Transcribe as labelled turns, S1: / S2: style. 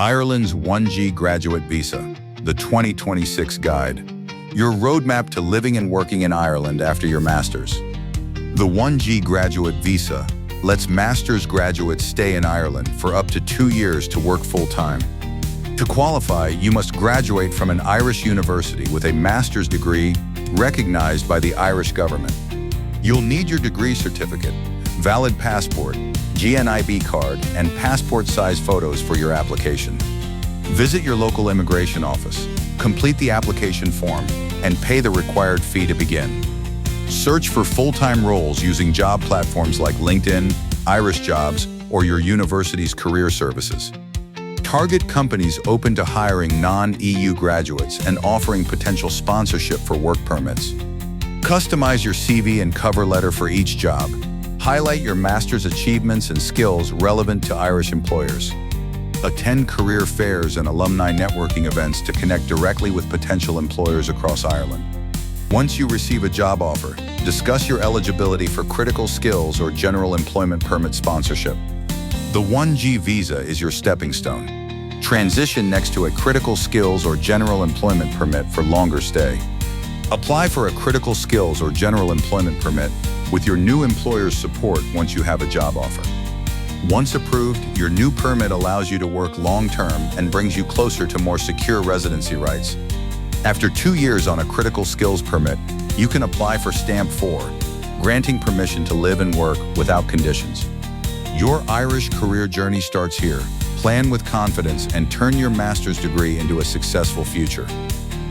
S1: Ireland's 1G Graduate Visa, the 2026 Guide. Your roadmap to living and working in Ireland after your master's. The 1G Graduate Visa lets master's graduates stay in Ireland for up to 2 years to work full-time. To qualify, you must graduate from an Irish university with a master's degree recognized by the Irish government. You'll need your degree certificate, valid passport, GNIB card, and passport-size photos for your application. Visit your local immigration office, complete the application form, and pay the required fee to begin. Search for full-time roles using job platforms like LinkedIn, Irish Jobs, or your university's career services. Target companies open to hiring non-EU graduates and offering potential sponsorship for work permits. Customize your CV and cover letter for each job. Highlight your master's achievements and skills relevant to Irish employers. Attend career fairs and alumni networking events to connect directly with potential employers across Ireland. Once you receive a job offer, discuss your eligibility for critical skills or general employment permit sponsorship. The 1G visa is your stepping stone. Transition next to a critical skills or general employment permit for longer stay. Apply for a critical skills or general employment permit with your new employer's support once you have a job offer. Once approved, your new permit allows you to work long-term and brings you closer to more secure residency rights. After 2 years on a critical skills permit, you can apply for Stamp 4, granting permission to live and work without conditions. Your Irish career journey starts here. Plan with confidence and turn your master's degree into a successful future.